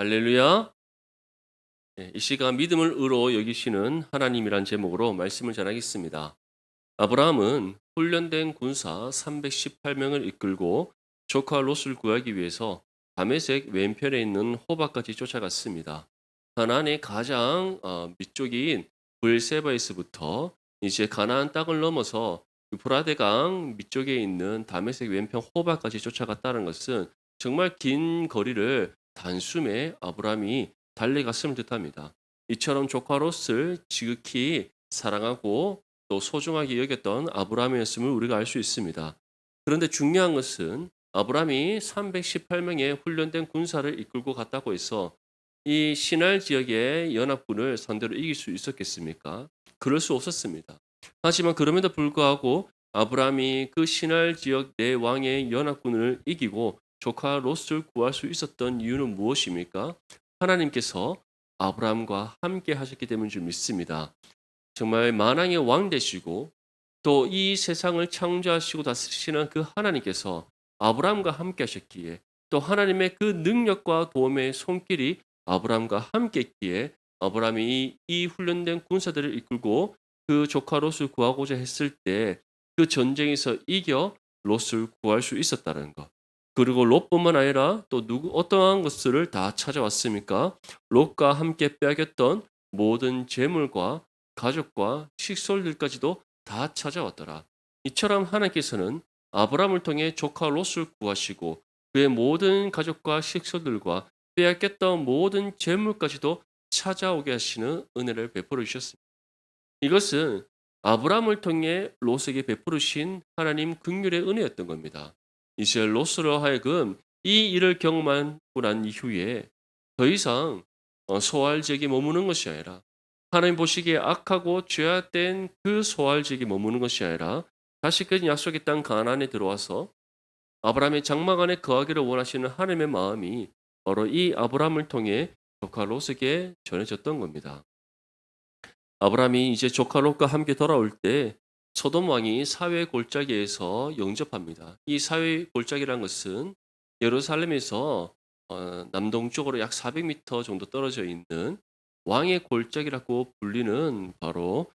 할렐루야. 이 시간 믿음을 의로 여기시는 하나님이란 제목으로 말씀을 전하겠습니다. 아브라함은 훈련된 군사 318명을 이끌고 조카 롯을 구하기 위해서 다메섹 왼편에 있는 호박까지 쫓아갔습니다. 가나안의 가장 밑쪽인 브엘세바에서부터 이제 가나안 땅을 넘어서 유프라데강 밑쪽에 있는 다메섹 왼편 호박까지 쫓아갔다는 것은 정말 긴 거리를 단숨에 아브라함이 달려갔음을 뜻합니다. 이처럼 조카 롯을 지극히 사랑하고 또 소중하게 여겼던 아브라함이었음을 우리가 알 수 있습니다. 그런데 중요한 것은 아브라함이 318명의 훈련된 군사를 이끌고 갔다고 해서 이 시날 지역의 연합군을 상대로 이길 수 있었겠습니까? 그럴 수 없었습니다. 하지만 그럼에도 불구하고 아브라함이 그 시날 지역 내 왕의 연합군을 이기고 조카 롯을 구할 수 있었던 이유는 무엇입니까? 하나님께서 아브라함과 함께 하셨기 때문인 줄 믿습니다. 정말 만왕의 왕 되시고 또 이 세상을 창조하시고 다스리시는 그 하나님께서 아브라함과 함께 하셨기에 또 하나님의 그 능력과 도움의 손길이 아브라함과 함께 했기에 아브라함이 이 훈련된 군사들을 이끌고 그 조카 롯을 구하고자 했을 때 그 전쟁에서 이겨 롯을 구할 수 있었다는 것. 그리고 롯뿐만 아니라 또 어떠한 것들을 다 찾아왔습니까? 롯과 함께 빼앗겼던 모든 재물과 가족과 식솔들까지도 다 찾아왔더라. 이처럼 하나님께서는 아브라함을 통해 조카 롯을 구하시고 그의 모든 가족과 식솔들과 빼앗겼던 모든 재물까지도 찾아오게 하시는 은혜를 베풀어 주셨습니다. 이것은 아브라함을 통해 롯에게 베푸르신 하나님 긍휼의 은혜였던 겁니다. 이제 롯으로 하여금 이 일을 경험하고 난 이후에 더 이상 소알 지역에 머무는 것이 아니라 하나님 보시기에 악하고 죄악된 그 소알 지역에 머무는 것이 아니라 다시 그 약속의 땅 가나안에 들어와서 아브라함의 장막 안에 거하기를 원하시는 하나님의 마음이 바로 이 아브라함을 통해 조카 롯에게 전해졌던 겁니다. 아브라함이 이제 조카 롯과 함께 돌아올 때 소돔 왕이 사회 골짜기에서 영접합니다. 이 사회 골짜기란 것은 예루살렘에서 남동쪽으로 약 400m 정도 떨어져 있는 왕의 골짜기라고 불리는 바로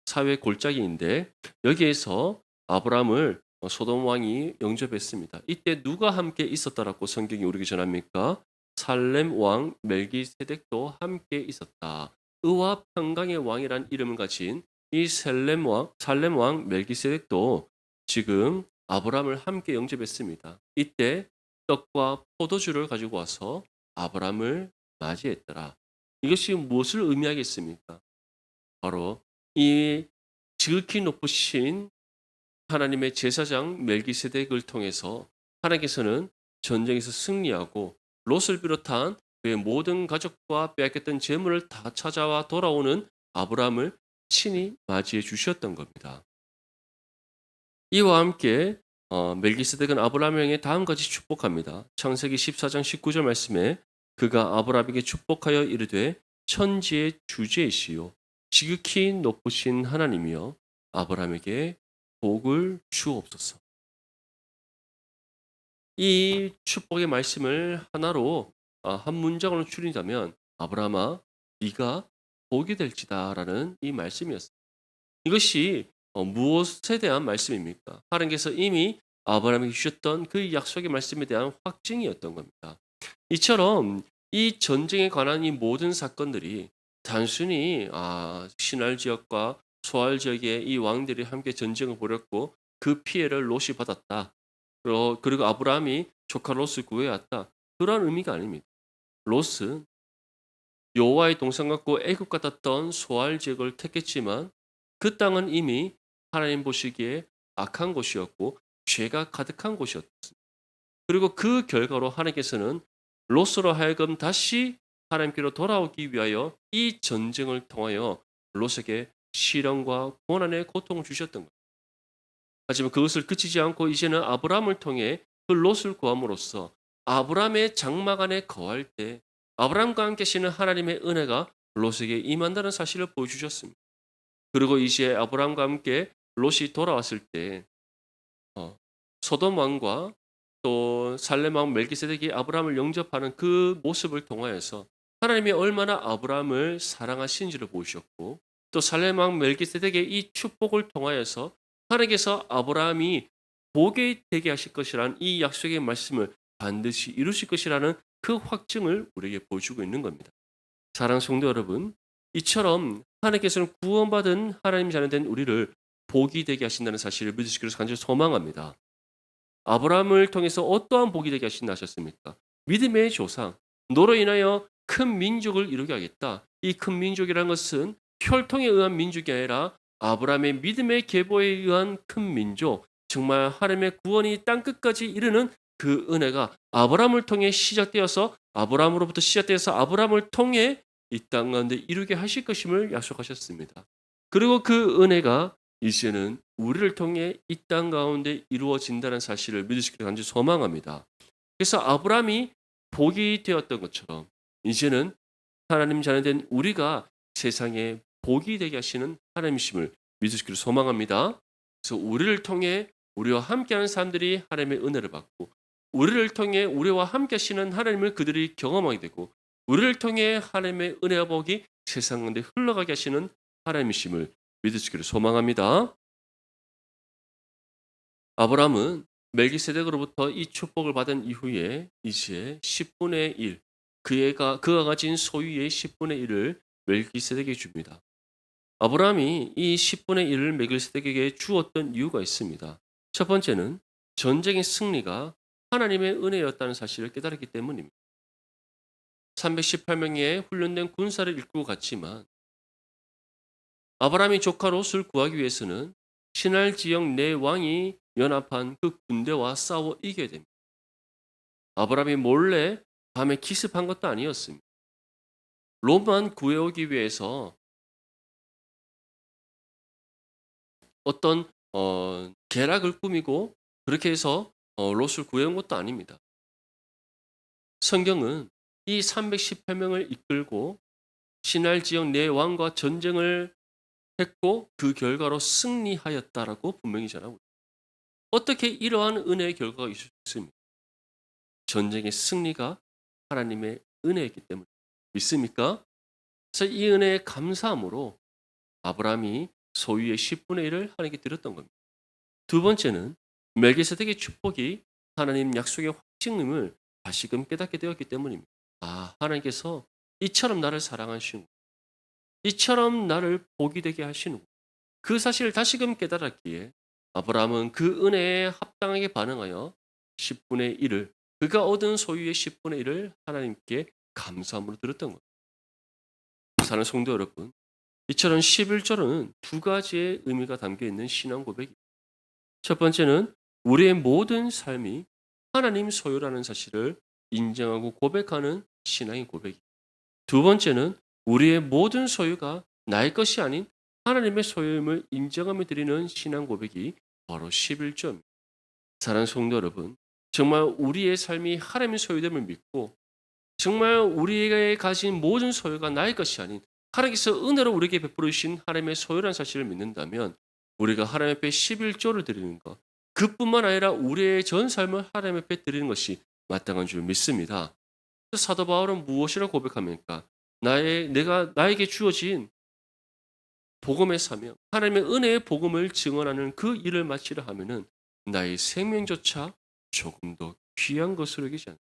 사회 골짜기인데 여기에서 아브라함을 소돔 왕이 영접했습니다. 이때 누가 함께 있었다라고 성경이 우리에게 전합니까? 살렘 왕 멜기세덱도 함께 있었다. 의와 평강의 왕이란 이름을 가진 이 살렘 왕 멜기세덱도 지금 아브라함을 함께 영접했습니다. 이때 떡과 포도주를 가지고 와서 아브라함을 맞이했더라. 이것이 무엇을 의미하겠습니까? 바로 이 지극히 높으신 하나님의 제사장 멜기세덱을 통해서 하나님께서는 전쟁에서 승리하고 롯을 비롯한 그의 모든 가족과 빼앗겼던 재물을 다 찾아와 돌아오는 아브라함을 친히 맞이해 주셨던 겁니다. 이와 함께 멜기세덱은 아브라함에게 다음같이 축복합니다. 창세기 14장 19절 말씀에 그가 아브라함에게 축복하여 이르되 천지의 주제이시요 지극히 높으신 하나님이여 아브라함에게 복을 주옵소서. 이 축복의 말씀을 하나로 한 문장으로 줄인다면 아브라함아 네가 복이 될지다라는 이 말씀이었습니다. 이것이 무엇에 대한 말씀입니까? 하나님께서 이미 아브라함에게 주셨던 그 약속의 말씀에 대한 확증이었던 겁니다. 이처럼 이 전쟁에 관한 이 모든 사건들이 단순히 신할 지역과 소알 지역의 이 왕들이 함께 전쟁을 벌였고 그 피해를 롯이 받았다. 그리고 아브라함이 조카 롯을 구해왔다. 그러한 의미가 아닙니다. 롯은 여호와의 동상 같고 애굽 같았던 소알 지역을 택했지만 그 땅은 이미 하나님 보시기에 악한 곳이었고 죄가 가득한 곳이었습니다. 그리고 그 결과로 하나님께서는 롯으로 하여금 다시 하나님께로 돌아오기 위하여 이 전쟁을 통하여 롯에게 시련과 고난의 고통을 주셨던 거예요. 하지만 그것을 그치지 않고 이제는 아브라함을 통해 그 롯을 구함으로써 아브라함의 장막 안에 거할 때 아브라함과 함께 계시는 하나님의 은혜가 롯에게 임한다는 사실을 보여주셨습니다. 그리고 이제 아브라함과 함께 롯이 돌아왔을 때 소돔 왕과 또 살렘 왕 멜기세덱이 아브라함을 영접하는 그 모습을 통하여서 하나님이 얼마나 아브라함을 사랑하신지를 보셨고, 또 살렘 왕 멜기세덱의 이 축복을 통하여서 하나님께서 아브라함이 복이 되게 하실 것이라는 이 약속의 말씀을 반드시 이루실 것이라는 그 확증을 우리에게 보여주고 있는 겁니다. 사랑하는 성도 여러분, 이처럼 하나님께서는 구원받은 하나님 자녀된 우리를 복이 되게 하신다는 사실을 믿으시기를 간절히 소망합니다. 아브라함을 통해서 어떠한 복이 되게 하신다 하셨습니까? 믿음의 조상, 너로 인하여 큰 민족을 이루게 하겠다. 이 큰 민족이라는 것은 혈통에 의한 민족이 아니라 아브라함의 믿음의 계보에 의한 큰 민족, 정말 하나님의 구원이 땅끝까지 이르는 그 은혜가 아브라함을 통해 시작되어서 아브라함으로부터 시작되어서 아브라함을 통해 이 땅 가운데 이루게 하실 것임을 약속하셨습니다. 그리고 그 은혜가 이제는 우리를 통해 이 땅 가운데 이루어진다는 사실을 믿으시기를 간절히 소망합니다. 그래서 아브라함이 복이 되었던 것처럼 이제는 하나님 자녀된 우리가 세상에 복이 되게 하시는 하나님이심을 믿으시기를 소망합니다. 그래서 우리를 통해 우리와 함께하는 사람들이 하나님의 은혜를 받고, 우리를 통해 우리와 함께 하시는 하나님을 그들이 경험하게 되고, 우리를 통해 하나님의 은혜와 복이 세상 가운데 흘러가게 하시는 하나님이심을 믿으시기를 소망합니다. 아브라함은 멜기세덱으로부터 이 축복을 받은 이후에 이제 10분의 1, 그가 가진 소유의 10분의 1을 멜기세덱에게 줍니다. 아브라함이 이 10분의 1을 멜기세덱에게 주었던 이유가 있습니다. 첫 번째는 전쟁의 승리가 하나님의 은혜였다는 사실을 깨달았기 때문입니다. 318명의 훈련된 군사를 이끌고 갔지만 아브라함이 조카 롯을 구하기 위해서는 신할 지역 내 왕이 연합한 그 군대와 싸워 이겨야 됩니다. 아브라함이 몰래 밤에 기습한 것도 아니었습니다. 롯만 구해오기 위해서 어떤 계략을 꾸미고 그렇게 해서 롯을 구해온 것도 아닙니다. 성경은 이 318명을 이끌고 신할 지역 내 왕과 전쟁을 했고 그 결과로 승리하였다라고 분명히 전하고 있습니다. 어떻게 이러한 은혜의 결과가 있을 수 있습니까? 전쟁의 승리가 하나님의 은혜였기 때문에 믿습니까? 그래서 이 은혜에 감사함으로 아브라함이 소유의 10분의 1을 하나님께 드렸던 겁니다. 두 번째는 멜기세덱의 축복이 하나님 약속의 확증임을 다시금 깨닫게 되었기 때문입니다. 아, 하나님께서 이처럼 나를 사랑하시고 이처럼 나를 복이 되게 하시는 그 사실을 다시금 깨달았기에 아브라함은 그 은혜에 합당하게 반응하여 10분의 1을 그가 얻은 소유의 10분의 1을 하나님께 감사함으로 드렸던 겁니다. 사는 성도 여러분, 이처럼 11절은 두 가지의 의미가 담겨 있는 신앙 고백입니다. 첫 번째는 우리의 모든 삶이 하나님 소유라는 사실을 인정하고 고백하는 신앙의 고백입니다. 두 번째는 우리의 모든 소유가 나의 것이 아닌 하나님의 소유임을 인정하며 드리는 신앙 고백이 바로 11조입니다. 사랑하는 성도 여러분, 정말 우리의 삶이 하나님의 소유됨을 믿고 정말 우리에게 가진 모든 소유가 나의 것이 아닌 하나님께서 은혜로 우리에게 베풀어 주신 하나님의 소유라는 사실을 믿는다면 우리가 하나님 앞에 11조를 드리는 것, 그뿐만 아니라 우리의 전 삶을 하나님 앞에 드리는 것이 마땅한 줄 믿습니다. 사도 바울은 무엇이라고 고백합니까? 내가 나에게 주어진 복음의 사명, 하나님의 은혜의 복음을 증언하는 그 일을 마치려 하면은 나의 생명조차 조금 더 귀한 것으로 여기지 않습니다.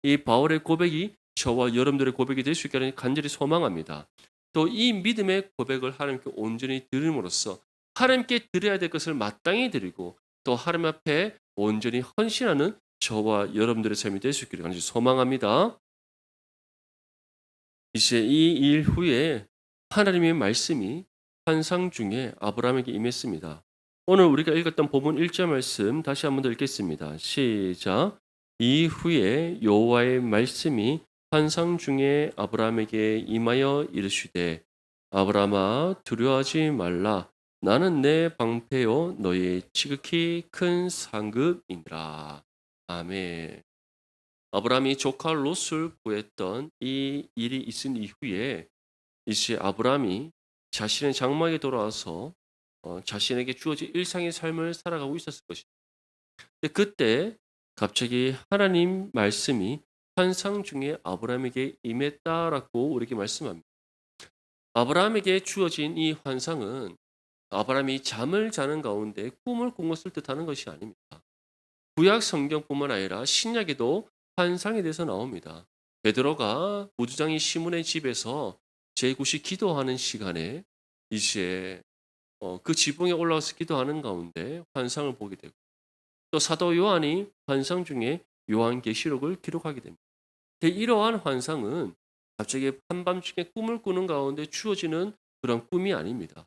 이 바울의 고백이 저와 여러분들의 고백이 될 수 있기를 간절히 소망합니다. 또 이 믿음의 고백을 하나님께 온전히 드림으로써 하나님께 드려야 될 것을 마땅히 드리고 또 하나님 앞에 온전히 헌신하는 저와 여러분들의 삶이 될 수 있기를 간절히 소망합니다. 이제 이 일 후에 하나님의 말씀이 환상 중에 아브라함에게 임했습니다. 오늘 우리가 읽었던 본문 1절 말씀 다시 한번 더 읽겠습니다. 시작. 이후에 여호와의 말씀이 환상 중에 아브라함에게 임하여 이르시되 아브라함아 두려워하지 말라 나는 내 방패요 너의 지극히 큰 상급이니라. 아멘. 아브라함이 조카 롯을 구했던 이 일이 있은 이후에 이제 아브라함이 자신의 장막에 돌아와서 자신에게 주어진 일상의 삶을 살아가고 있었을 것입니다. 그때 갑자기 하나님 말씀이 환상 중에 아브라함에게 임했다라고 우리에게 말씀합니다. 아브라함에게 주어진 이 환상은 아브라함이 잠을 자는 가운데 꿈을 꾼 것을 뜻하는 것이 아닙니다. 구약 성경뿐만 아니라 신약에도 환상에 대해서 나옵니다. 베드로가 무주장이 시몬의 집에서 제9시 기도하는 시간에 이제 그 지붕에 올라와서 기도하는 가운데 환상을 보게 되고, 또 사도 요한이 환상 중에 요한계시록을 기록하게 됩니다. 이러한 환상은 갑자기 한밤중에 꿈을 꾸는 가운데 주어지는 그런 꿈이 아닙니다.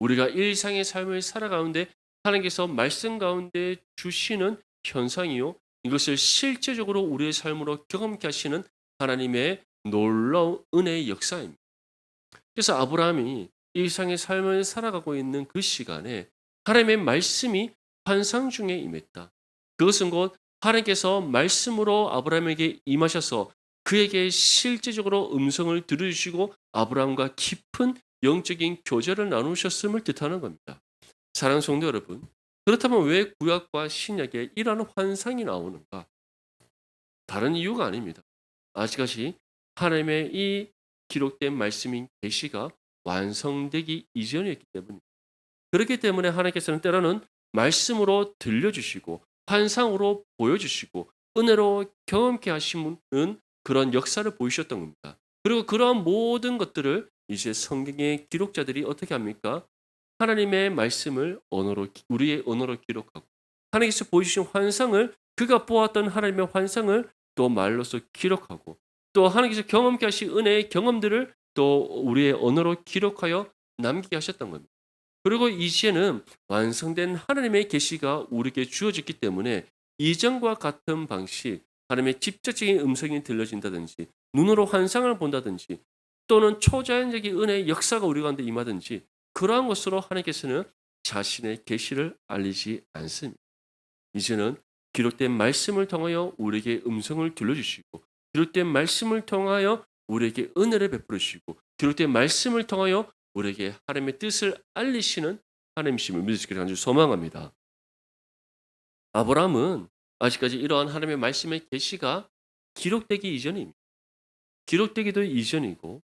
우리가 일상의 삶을 살아가는데 하나님께서 말씀 가운데 주시는 현상이요, 이것을 실제적으로 우리의 삶으로 경험케 하시는 하나님의 놀라운 은혜의 역사입니다. 그래서 아브라함이 일상의 삶을 살아가고 있는 그 시간에 하나님의 말씀이 환상 중에 임했다. 그것은 곧 하나님께서 말씀으로 아브라함에게 임하셔서 그에게 실제적으로 음성을 들려주시고 아브라함과 깊은 영적인 교제를 나누셨음을 뜻하는 겁니다. 사랑하는 성도 여러분, 그렇다면 왜 구약과 신약에 이러한 환상이 나오는가? 다른 이유가 아닙니다. 아직까지 하나님의 이 기록된 말씀인 계시가 완성되기 이전이었기 때문입니다. 그렇기 때문에 하나님께서는 때로는 말씀으로 들려주시고 환상으로 보여주시고 은혜로 경험케 하시는 그런 역사를 보이셨던 겁니다. 그리고 그러한 모든 것들을 이제 성경의 기록자들이 어떻게 합니까? 하나님의 말씀을 우리의 언어로 기록하고 하나님께서 보여주신 환상을, 그가 보았던 하나님의 환상을 또 말로서 기록하고, 또 하나님께서 경험케 하신 은혜의 경험들을 또 우리의 언어로 기록하여 남기게 하셨던 겁니다. 그리고 이제는 완성된 하나님의 계시가 우리에게 주어졌기 때문에 이전과 같은 방식, 하나님의 직접적인 음성이 들려진다든지 눈으로 환상을 본다든지 또는 초자연적인 은혜의 역사가 우리 가운데 임하든지 그러한 것으로 하나님께서는 자신의 계시를 알리지 않습니다. 이제는 기록된 말씀을 통하여 우리에게 음성을 들려주시고, 기록된 말씀을 통하여 우리에게 은혜를 베풀어 주시고, 기록된 말씀을 통하여 우리에게 하나님의 뜻을 알리시는 하나님이심을 믿을 수 있기를 간절히 소망합니다. 아브라함은 아직까지 이러한 하나님의 말씀의 계시가 기록되기 이전입니다. 기록되기도 이전이고,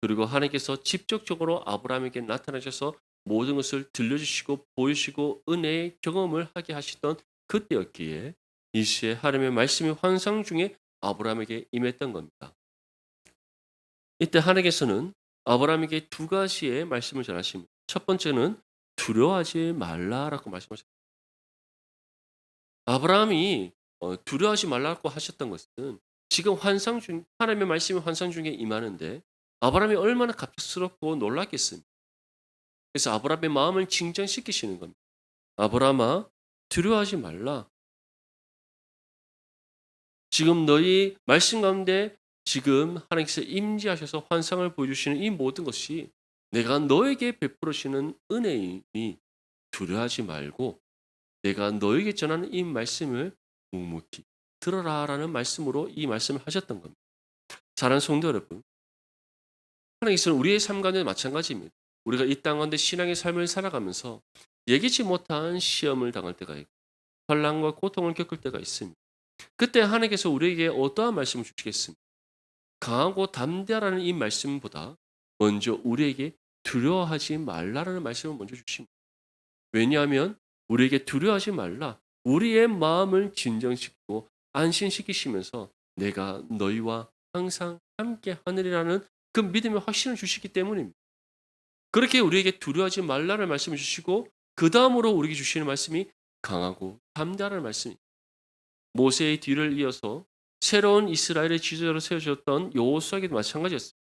그리고 하나님께서 직접적으로 아브라함에게 나타나셔서 모든 것을 들려주시고 보여주시고 은혜의 경험을 하게 하시던 그때였기에 이시에 하나님의 말씀이 환상 중에 아브라함에게 임했던 겁니다. 이때 하나님께서는 아브라함에게 두 가지의 말씀을 전하십니다. 첫 번째는 두려워하지 말라라고 말씀하셨습니다. 아브라함이 두려워하지 말라고 하셨던 것은 지금 하나님의 말씀이 환상 중에 임하는데 아브라함이 얼마나 갑작스럽고 놀랐겠습니까? 그래서 아브라함의 마음을 진정시키시는 겁니다. 아브라함아, 두려워하지 말라. 지금 너희 말씀 가운데 지금 하나님께서 임재하셔서 환상을 보여주시는 이 모든 것이 내가 너에게 베풀어주시는 은혜이니 두려워하지 말고 내가 너에게 전하는 이 말씀을 묵묵히 들어라라는 말씀으로 이 말씀을 하셨던 겁니다. 사랑하는 성도 여러분, 하나님께서는 우리의 삶 가운데 마찬가지입니다. 우리가 이 땅 가운데 신앙의 삶을 살아가면서 예기치 못한 시험을 당할 때가 있고 환난과 고통을 겪을 때가 있습니다. 그때 하나님께서 우리에게 어떠한 말씀을 주시겠습니까? 강하고 담대하라는 이 말씀보다 먼저 우리에게 두려워하지 말라라는 말씀을 먼저 주십니다. 왜냐하면 우리에게 두려워하지 말라, 우리의 마음을 진정시키고 안심시키시면서 내가 너희와 항상 함께 하느리라는 그 믿음의 확신을 주시기 때문입니다. 그렇게 우리에게 두려워하지 말라는 말씀을 주시고 그 다음으로 우리에게 주시는 말씀이 강하고 담대하라는 말씀입니다. 모세의 뒤를 이어서 새로운 이스라엘의 지도자로 세워졌던 여호수아에게도 마찬가지였습니다.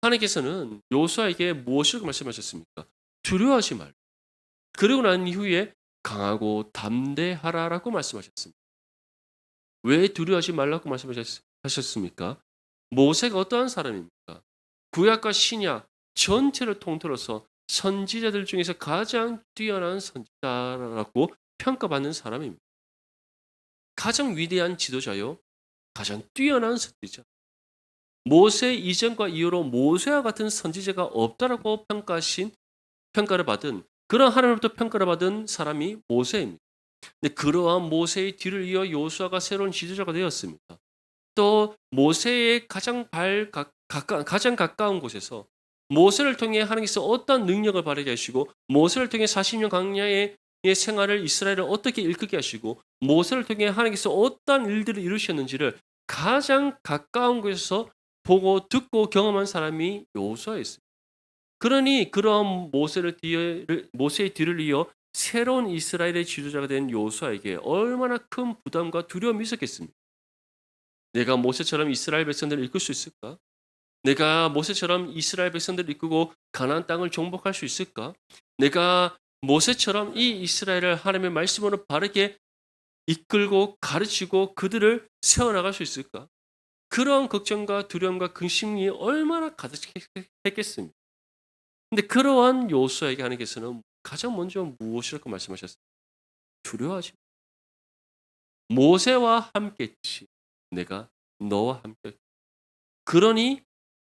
하나님께서는 여호수아에게 무엇을 말씀하셨습니까? 두려워하지 말라. 그리고 난 이후에 강하고 담대하라라고 말씀하셨습니다. 왜 두려워하지 말라고 말씀하셨습니까? 모세가 어떠한 사람입니까? 구약과 신약 전체를 통틀어서 선지자들 중에서 가장 뛰어난 선지자라고 평가받는 사람입니다. 가장 위대한 지도자요, 가장 뛰어난 선지자. 모세 이전과 이후로 모세와 같은 선지자가 없다라고 평가를 받은 그런 하나님으로부터 평가를 받은 사람이 모세입니다. 근데 그러한 모세의 뒤를 이어 여호수아가 새로운 지도자가 되었습니다. 또 모세의 가장 가까운 곳에서 모세를 통해 하나님께서 어떤 능력을 발휘하게 하시고 모세를 통해 40년 광야의 생활을 이스라엘을 어떻게 이끌게 하시고 모세를 통해 하나님께서 어떤 일들을 이루셨는지를 가장 가까운 곳에서 보고 듣고 경험한 사람이 여호수아였습니다. 그러니 그런 모세의 뒤를 이어 새로운 이스라엘의 지도자가 된 여호수아에게 얼마나 큰 부담과 두려움이 있었겠습니까? 내가 모세처럼 이스라엘 백성들을 이끌 수 있을까? 내가 모세처럼 이스라엘 백성들을 이끌고 가나안 땅을 정복할 수 있을까? 내가 모세처럼 이 이스라엘을 하나님의 말씀으로 바르게 이끌고 가르치고 그들을 세워나갈 수 있을까? 그런 걱정과 두려움과 근심이 얼마나 가득했겠습니까? 근데 그러한 요수아에게 하나님께서는 가장 먼저 무엇이라고 말씀하셨어요? 두려워하지 마. 모세와 함께했듯이 내가 너와 함께. 그러니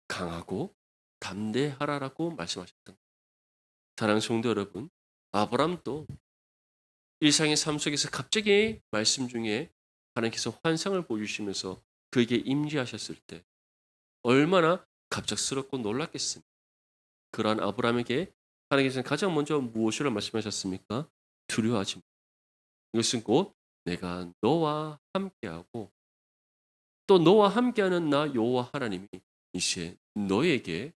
강하고 담대하라라고 말씀하셨던 거예요. 사랑하는 성도 여러분, 아브라함도 일상의 삶 속에서 갑자기 말씀 중에 하나님께서 환상을 보여주시면서 그에게 임재하셨을 때 얼마나 갑작스럽고 놀랐겠습니까? 그러한 아브라함에게 하나님께서는 가장 먼저 무엇이라 말씀하셨습니까? 두려워하지 마. 이것은 곧 내가 너와 함께하고 또 너와 함께하는 나 여호와 하나님이 이제 너에게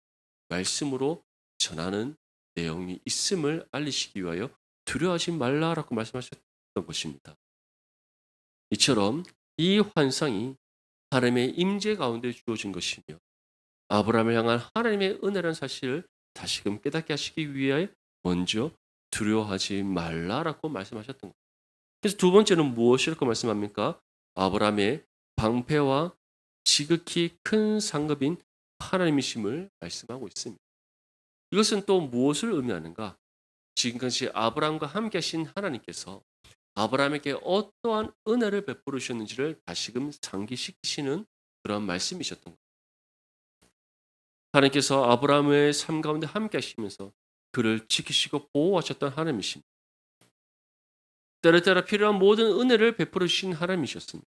말씀으로 전하는 내용이 있음을 알리시기 위하여 두려워하지 말라라고 말씀하셨던 것입니다. 이처럼 이 환상이 하나님의 임재 가운데 주어진 것이며 아브라함을 향한 하나님의 은혜라는 사실을 다시금 깨닫게 하시기 위하여 먼저 두려워하지 말라라고 말씀하셨던 겁니다. 그래서 두 번째는 무엇이라고 말씀합니까? 아브라함의 방패와 지극히 큰 상급인 하나님이심을 말씀하고 있습니다. 이것은 또 무엇을 의미하는가? 지금까지 아브라함과 함께 하신 하나님께서 아브라함에게 어떠한 은혜를 베풀으셨는지를 다시금 상기시키시는 그런 말씀이셨던 겁니다. 하나님께서 아브라함의 삶 가운데 함께 하시면서 그를 지키시고 보호하셨던 하나님이십니다. 때때로 필요한 모든 은혜를 베풀어 주신 하나님이셨습니다.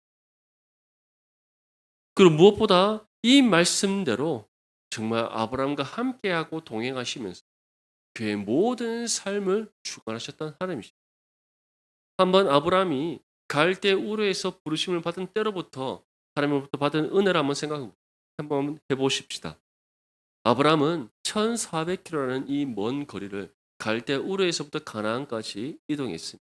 그리고 무엇보다 이 말씀대로 정말 아브라함과 함께하고 동행하시면서 그의 모든 삶을 주관하셨던 하나님이십니다. 한번 아브라함이 갈대 우르에서 부르심을 받은 때로부터 하나님으로부터 받은 은혜를 한번 해보십시다. 아브라함은 1400km라는 이 먼 거리를 갈대 우르에서부터 가나안까지 이동했습니다.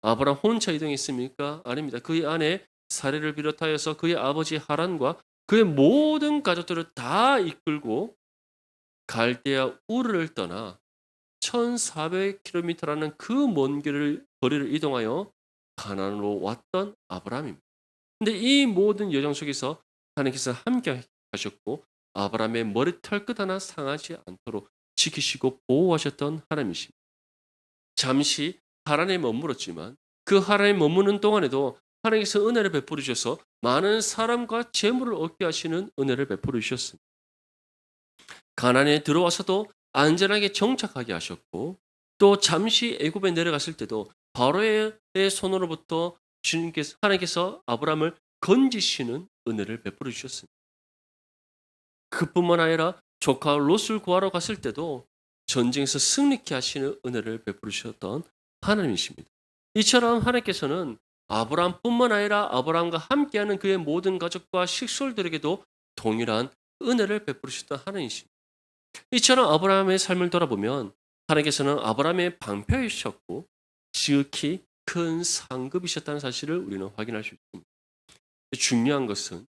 아브라함 혼자 이동했습니까? 아닙니다. 그의 아내 사례를 비롯하여서 그의 아버지 하란과 그의 모든 가족들을 다 이끌고 갈대아 우르를 떠나 1400km라는 그 먼 거리를 이동하여 가나안으로 왔던 아브라함입니다. 근데 이 모든 여정 속에서 하나님께서 함께 하셨고 아브라함의 머리털끝 하나 상하지 않도록 지키시고 보호하셨던 하나님이십니다. 잠시 하란에 머물었지만 그 하란에 머무는 동안에도 하나님께서 은혜를 베풀어 주셔서 많은 사람과 재물을 얻게 하시는 은혜를 베풀어 주셨습니다. 가나안에 들어와서도 안전하게 정착하게 하셨고 또 잠시 애굽에 내려갔을 때도 바로의 손으로부터 하나님께서 아브라함을 건지시는 은혜를 베풀어 주셨습니다. 그뿐만 아니라 조카 롯을 구하러 갔을 때도 전쟁에서 승리케 하시는 은혜를 베풀어 주셨던 하나님이십니다. 이처럼 하나님께서는 아브라함뿐만 아니라 아브라함과 함께하는 그의 모든 가족과 식솔들에게도 동일한 은혜를 베풀어 주셨던 하나님이십니다. 이처럼 아브라함의 삶을 돌아보면 하나님께서는 아브라함의 방패이셨고 지극히 큰 상급이셨다는 사실을 우리는 확인할 수 있습니다. 중요한 것은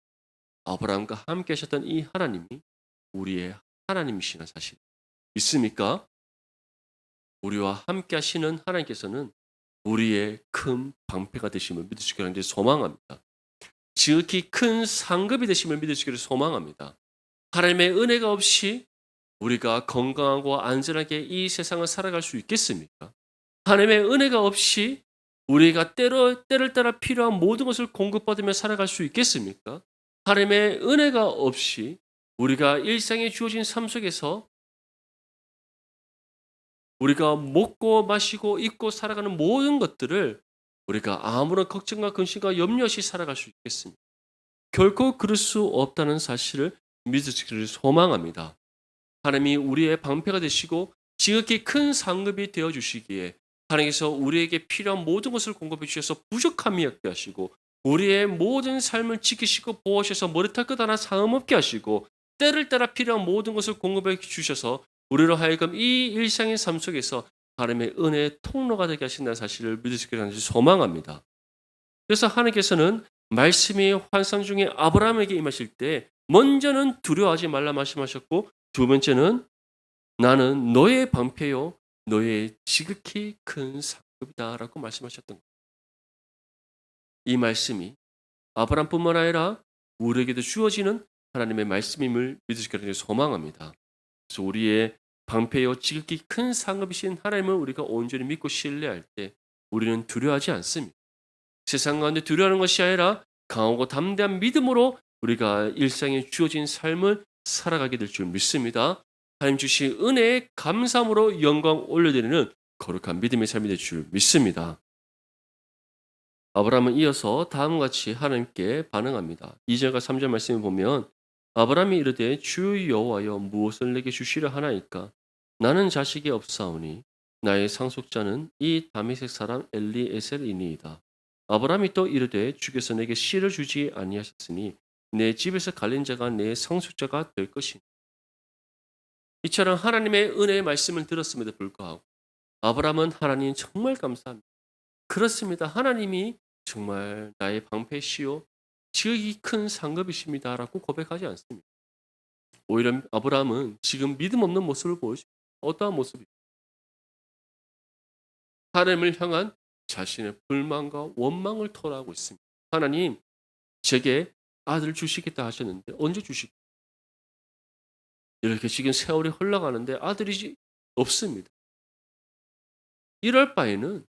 아브라함과 함께 하셨던 이 하나님이 우리의 하나님이시는 사실. 믿습니까? 우리와 함께 하시는 하나님께서는 우리의 큰 방패가 되심을 믿으시기를 소망합니다. 지극히 큰 상급이 되심을 믿으시기를 소망합니다. 하나님의 은혜가 없이 우리가 건강하고 안전하게 이 세상을 살아갈 수 있겠습니까? 하나님의 은혜가 없이 우리가 때를 따라 필요한 모든 것을 공급받으며 살아갈 수 있겠습니까? 하나님의 은혜가 없이 우리가 일상에 주어진 삶 속에서 우리가 먹고 마시고 입고 살아가는 모든 것들을 우리가 아무런 걱정과 근심과 염려 없이 살아갈 수 있겠습니까? 결코 그럴 수 없다는 사실을 믿으시기를 소망합니다. 하나님이 우리의 방패가 되시고 지극히 큰 상급이 되어 주시기에 하나님께서 우리에게 필요한 모든 것을 공급해 주셔서 부족함이 없게 하시고 우리의 모든 삶을 지키시고 보호하셔서 머리털 것 하나 사음 없게 하시고 때를 따라 필요한 모든 것을 공급해 주셔서 우리로 하여금 이 일상의 삶 속에서 하나님의 은혜의 통로가 되게 하신다는 사실을 믿을 수 있기를 소망합니다. 그래서 하나님께서는 말씀이 환상 중에 아브라함에게 임하실 때 먼저는 두려워하지 말라 말씀하셨고 두 번째는 나는 너의 방패요 너의 지극히 큰 상급이다라고 말씀하셨던 거예요. 이 말씀이 아브라함뿐만 아니라 우리에게도 주어지는 하나님의 말씀임을 믿으시기를 소망합니다. 그래서 우리의 방패요 지극히 큰 상급이신 하나님을 우리가 온전히 믿고 신뢰할 때 우리는 두려워하지 않습니다. 세상 가운데 두려워하는 것이 아니라 강하고 담대한 믿음으로 우리가 일상에 주어진 삶을 살아가게 될 줄 믿습니다. 하나님 주신 은혜에 감사함으로 영광 올려드리는 거룩한 믿음의 삶이 될 줄 믿습니다. 아브라함은 이어서 다음과 같이 하나님께 반응합니다. 2절과 3절 말씀을 보면 아브라함이 이르되 주 여호와여 무엇을 내게 주시려 하나이까 나는 자식이 없사오니 나의 상속자는 이 다메섹 사람 엘리에셀이니이다. 아브라함이 또 이르되 주께서 내게 씨를 주지 아니하셨으니 내 집에서 갈린 자가 내 상속자가 될 것이니 이처럼 하나님의 은혜의 말씀을 들었음에도 불구하고 아브라함은 하나님 정말 감사합니다. 그렇습니다. 하나님이 정말 나의 방패시요 지극히 큰 상급이십니다라고 고백하지 않습니다. 오히려 아브라함은 지금 믿음 없는 모습을 보여줍니다. 어떠한 모습이? 하나님을 향한 자신의 불만과 원망을 토로하고 있습니다. 하나님, 제게 아들 주시겠다 하셨는데 언제 주시겠다? 이렇게 지금 세월이 흘러가는데 아들이 없습니다. 이럴 바에는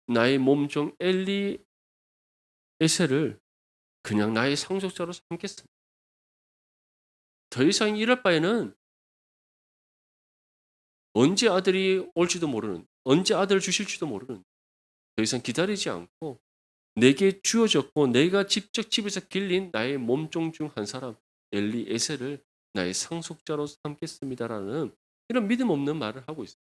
나의 몸종 엘리에셀을 그냥 나의 상속자로 삼겠습니다. 더 이상 이럴 바에는 언제 아들이 올지도 모르는, 언제 아들을 주실지도 모르는 더 이상 기다리지 않고 내게 주어졌고 내가 직접 집에서 길린 나의 몸종 중 한 사람 엘리에셀을 나의 상속자로 삼겠습니다라는 이런 믿음 없는 말을 하고 있습니다.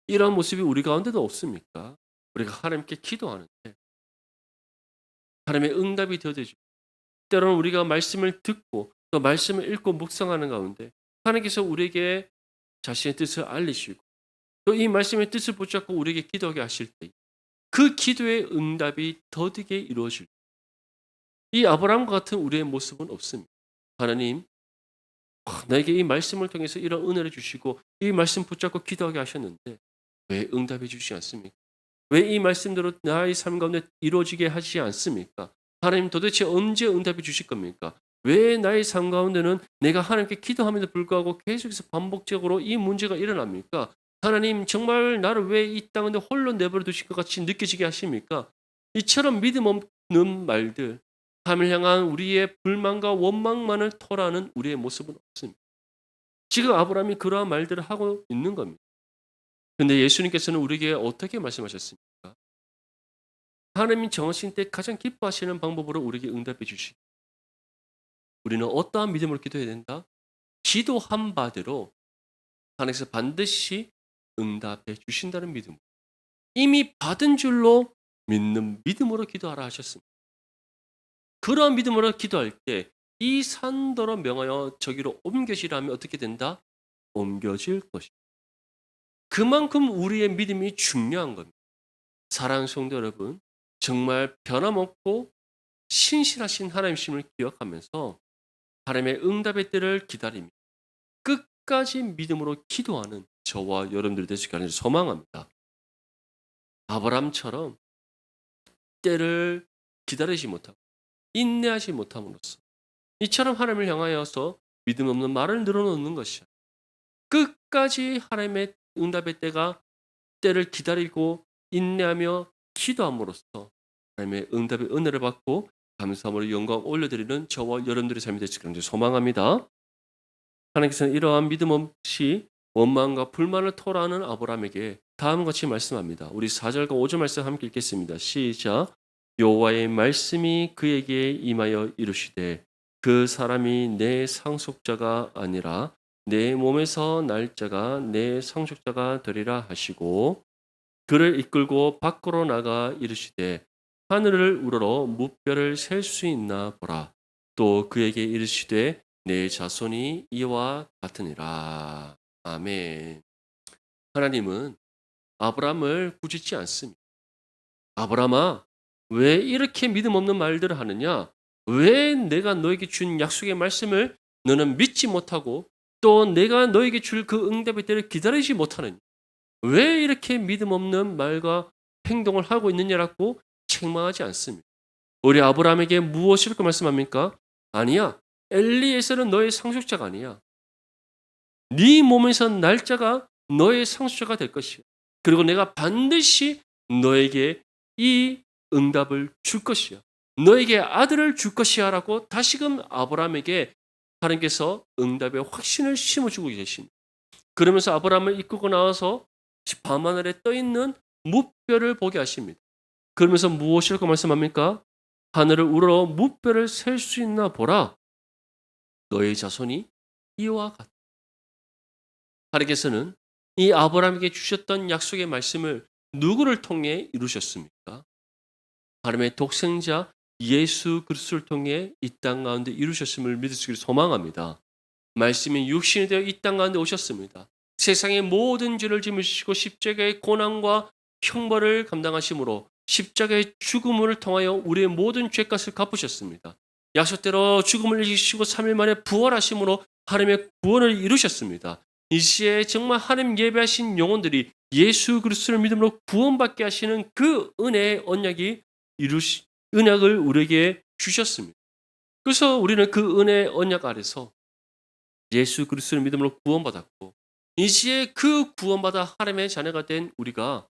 이런 모습이 우리 가운데도 없습니까? 우리가 하나님께 기도하는데 하나님의 응답이 되어주고 때로는 우리가 말씀을 듣고 또 말씀을 읽고 묵상하는 가운데 하나님께서 우리에게 자신의 뜻을 알리시고 또 이 말씀의 뜻을 붙잡고 우리에게 기도하게 하실 때 그 기도의 응답이 더디게 이루어질 때 이 아브라함과 같은 우리의 모습은 없습니다. 하나님 나에게 이 말씀을 통해서 이런 은혜를 주시고 이 말씀 붙잡고 기도하게 하셨는데 왜 응답해 주시지 않습니까? 왜 이 말씀대로 나의 삶 가운데 이루어지게 하시지 않습니까? 하나님 도대체 언제 응답해 주실 겁니까? 왜 나의 삶 가운데는 내가 하나님께 기도함에도 불구하고 계속해서 반복적으로 이 문제가 일어납니까? 하나님 정말 나를 왜 이 땅에 홀로 내버려 두실 것 같이 느껴지게 하십니까? 이처럼 믿음 없는 말들, 하나님을 향한 우리의 불만과 원망만을 토라는 우리의 모습은 없습니다. 지금 아브라함이 그러한 말들을 하고 있는 겁니다. 근데 예수님께서는 우리에게 어떻게 말씀하셨습니까? 하나님이 정하신 때 가장 기뻐하시는 방법으로 우리에게 응답해 주시기. 우리는 어떠한 믿음으로 기도해야 된다? 기도한 바대로 하나님께서 반드시 응답해 주신다는 믿음. 이미 받은 줄로 믿는 믿음으로 기도하라 하셨습니다. 그러한 믿음으로 기도할 때 이 산더러 명하여 저기로 옮겨지라 하면 어떻게 된다? 옮겨질 것이다. 그만큼 우리의 믿음이 중요한 겁니다. 사랑하는 성도 여러분, 정말 변함없고 신실하신 하나님심을 기억하면서 하나님의 응답의 때를 기다리며 끝까지 믿음으로 기도하는 저와 여러분들이 되시기를 소망합니다. 아브라함처럼 때를 기다리지 못하고 인내하지 못함으로써 이처럼 하나님을 향하여서 믿음 없는 말을 늘어놓는 것이야. 끝까지 하나님의 응답의 때를 기다리고 인내하며 기도함으로써 하나님의 응답의 은혜를 받고 감사함으로 영광 올려드리는 저와 여러분들의 삶이 되시기를 소망합니다. 하나님께서는 이러한 믿음 없이 원망과 불만을 토로하는 아브라함에게 다음과 같이 말씀합니다. 우리 4절과 5절 말씀 함께 읽겠습니다. 시작. 여호와의 말씀이 그에게 임하여 이르시되 그 사람이 내 상속자가 아니라 내 몸에서 날 자가 내 상속자가 되리라 하시고 그를 이끌고 밖으로 나가 이르시되 하늘을 우러러 무뼈를 셀 수 있나 보라. 또 그에게 이르시되 내 자손이 이와 같으니라. 아멘. 하나님은 아브라함을 꾸짖지 않습니다. 아브라함아, 왜 이렇게 믿음 없는 말들을 하느냐? 왜 내가 너에게 준 약속의 말씀을 너는 믿지 못하고 또 내가 너에게 줄 그 응답의 때를 기다리지 못하느냐? 왜 이렇게 믿음 없는 말과 행동을 하고 있느냐라고 책망하지 않습니다. 우리 아브라함에게 무엇을 그 말씀합니까? 아니야. 엘리에셀은 너의 상속자가 아니야. 네 몸에서 날짜가 너의 상속자가 될 것이야. 그리고 내가 반드시 너에게 이 응답을 줄 것이야. 너에게 아들을 줄 것이야 라고 다시금 아브라함에게 하나님께서 응답의 확신을 심어주고 계십니다. 그러면서 아브라함을 이끌고 나와서 밤하늘에 떠있는 무뼈를 보게 하십니다. 그러면서 무엇이라고 말씀합니까? 하늘을 우러러 무뼈를 셀 수 있나 보라. 너의 자손이 이와 같다. 하나님께서는 이 아브라함에게 주셨던 약속의 말씀을 누구를 통해 이루셨습니까? 하나님의 독생자 예수 그리스도를 통해 이 땅 가운데 이루셨음을 믿을 수 있기를 소망합니다. 말씀이 육신이 되어 이 땅 가운데 오셨습니다. 세상의 모든 죄를 짊으시고 십자가의 고난과 형벌을 감당하심으로 십자가의 죽음을 통하여 우리의 모든 죄값을 갚으셨습니다. 약속대로 죽음을 이기시고 3일 만에 부활하심으로 하나님의 구원을 이루셨습니다. 이 시에 정말 하나님 예배하신 영혼들이 예수 그리스도를 믿음으로 구원받게 하시는 그 은혜의 언약이 언약을 우리에게 주셨습니다. 그래서 우리는 그 은혜의 언약 아래서 예수 그리스도를 믿음으로 구원받았고 이 시에 그 구원받아 하나님의 자녀가 된 우리가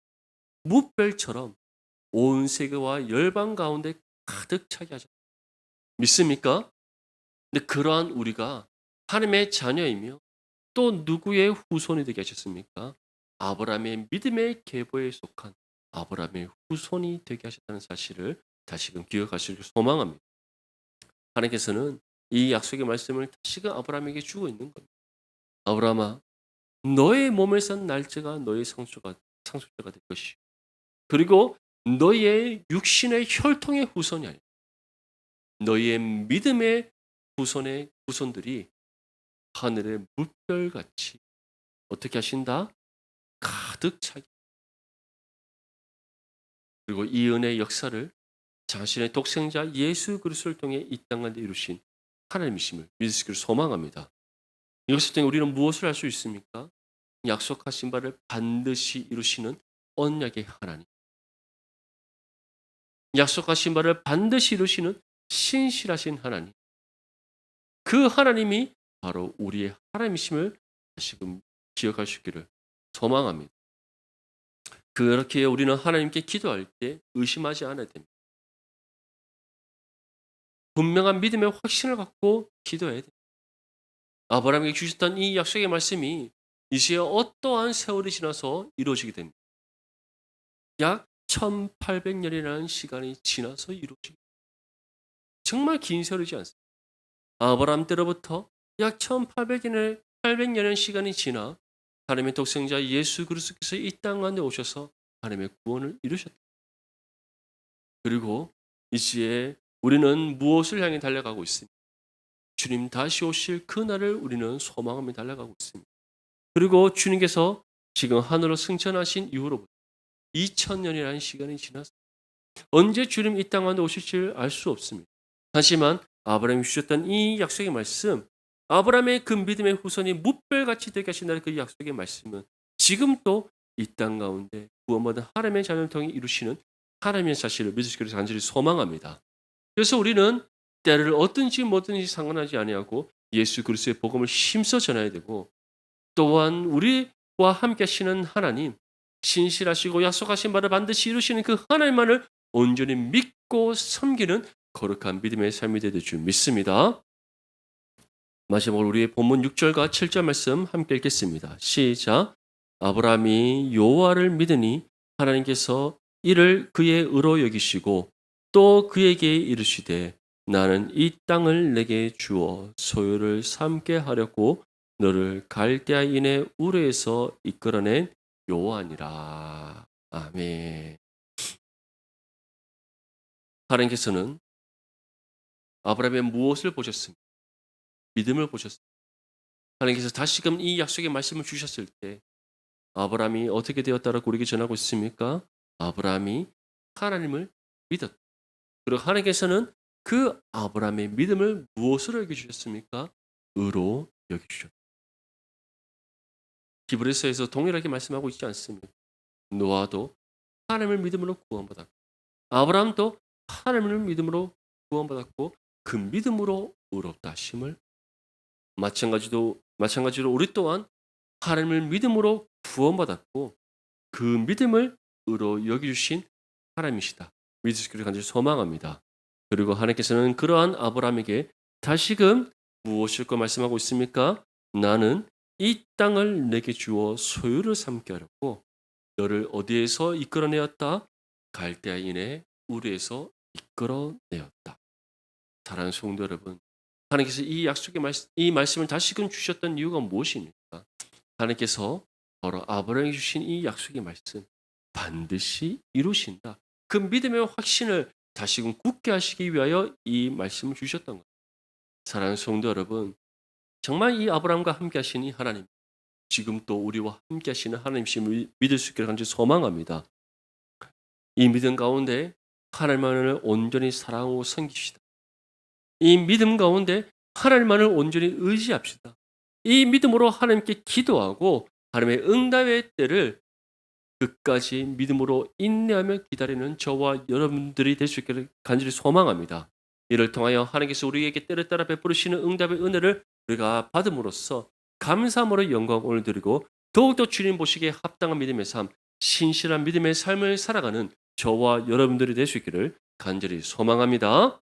무별처럼 온 세계와 열방 가운데 가득 차게 하셨습니다. 믿습니까? 근데 그러한 우리가 하나님의 자녀이며 또 누구의 후손이 되게 하셨습니까? 아브라함의 믿음의 계보에 속한 아브라함의 후손이 되게 하셨다는 사실을 다시금 기억하시길 소망합니다. 하나님께서는 이 약속의 말씀을 다시금 아브라함에게 주고 있는 겁니다. 아브라함아, 너의 몸에서 날짜가 너의 상속자가 될 것이요. 그리고 너의 육신의 혈통의 후손이 아니라 너의 믿음의 후손들이 하늘의 물결같이 어떻게 하신다? 가득 차게. 그리고 이 은혜의 역사를 자신의 독생자 예수 그리스도를 통해 이 땅 가운데 이루신 하나님이심을 믿을 수 있기를 소망합니다. 이것을 통해 우리는 무엇을 할 수 있습니까? 약속하신 바를 반드시 이루시는 언약의 하나님. 약속하신 바를 반드시 이루시는 신실하신 하나님. 그 하나님이 바로 우리의 하나님이심을 다시금 기억할 수 있기를 소망합니다. 그렇게 우리는 하나님께 기도할 때 의심하지 않아야 됩니다. 분명한 믿음의 확신을 갖고 기도해야 됩니다. 아브라함에게 주셨던 이 약속의 말씀이 이제 어떠한 세월이 지나서 이루어지게 됩니다. 약 1800년이라는 시간이 지나서 이루어지게 됩니다. 정말 긴 세월이지 않습니다. 아브라함 때로부터 약 1800년의 시간이 지나 하나님의 독생자 예수 그리스도께서 이 땅 가운데 오셔서 하나님의 구원을 이루셨다. 그리고 이제 우리는 무엇을 향해 달려가고 있습니까? 주님 다시 오실 그날을 우리는 소망하며 달려가고 있습니다. 그리고 주님께서 지금 하늘로 승천하신 이후로부터 2000년이라는 시간이 지났습니다. 언제 주님 이 땅 가운데 오실지 알 수 없습니다. 하지만 아브라함이 주셨던 이 약속의 말씀, 아브라함의 그 믿음의 후손이 무별같이 되게 하신다는 그 약속의 말씀은 지금도 이 땅 가운데 구원받은 하나님의 자녀를 통해 이루시는 하나님의 사실을 믿을 수 있기를 간절히 소망합니다. 그래서 우리는 때를 어떤지 뭐든지 상관하지 아니하고 예수 그리스도의 복음을 힘써 전해야 되고 또한 우리와 함께 하시는 하나님, 신실하시고 약속하신 바를 반드시 이루시는 그 하나님만을 온전히 믿고 섬기는 거룩한 믿음의 삶이 되될 줄 믿습니다. 마지막으로 우리의 본문 6절과 7절 말씀 함께 읽겠습니다. 시작. 아브라함이 여호와를 믿으니 하나님께서 이를 그의 의로 여기시고 또 그에게 이르시되 나는 이 땅을 내게 주어 소유를 삼게 하려고 너를 갈대아인의 우르에서 이끌어낸 여호와니라. 아멘. 하나님께서는 아브라함의 무엇을 보셨습니까? 믿음을 보셨습니다. 하나님께서 다시금 이 약속의 말씀을 주셨을 때 아브라함이 어떻게 되었다라고 우리에게 전하고 있습니까? 아브라함이 하나님을 믿었다. 그리고 하나님께서는 그 아브라함의 믿음을 무엇으로 여겨주셨습니까? 의로 여겨주셨다. 히브리서에서 동일하게 말씀하고 있지 않습니까? 노아도 하나님을 믿음으로 구원받았고 아브라함도 하나님을 믿음으로 구원받았고 그 믿음으로 의롭다 하심을 마찬가지로 우리 또한 하나님을 믿음으로 구원받았고 그 믿음을 의로 여기주신 하나님이시다. 믿을 수 있기를 간절히 소망합니다. 그리고 하나님께서는 그러한 아브라함에게 다시금 무엇일 거 말씀하고 있습니까? 나는 이 땅을 내게 주어 소유를 삼게 하려고 너를 어디에서 이끌어내었다? 갈대아인의 우르에서 이끌어내었다. 사랑하는 성도 여러분, 하나님께서 이 말씀을 다시금 주셨던 이유가 무엇입니까? 하나님께서 바로 아브라함에게 주신 이 약속의 말씀 반드시 이루신다. 그 믿음의 확신을 다시금 굳게 하시기 위하여 이 말씀을 주셨던 것. 사랑하는 성도 여러분, 정말 이 아브라함과 함께 하신 이 하나님, 지금 또 우리와 함께 하시는 하나님이심을 믿을 수 있기를 간절히 소망합니다. 이 믿음 가운데 하나님만을 온전히 사랑하고 섬깁시다. 이 믿음 가운데 하나님만을 온전히 의지합시다. 이 믿음으로 하나님께 기도하고 하나님의 응답의 때를 끝까지 믿음으로 인내하며 기다리는 저와 여러분들이 될 수 있기를 간절히 소망합니다. 이를 통하여 하나님께서 우리에게 때를 따라 베푸시는 응답의 은혜를 우리가 받음으로써 감사함으로 영광을 드리고 더욱더 주님 보시기에 합당한 믿음의 삶, 신실한 믿음의 삶을 살아가는 저와 여러분들이 될 수 있기를 간절히 소망합니다.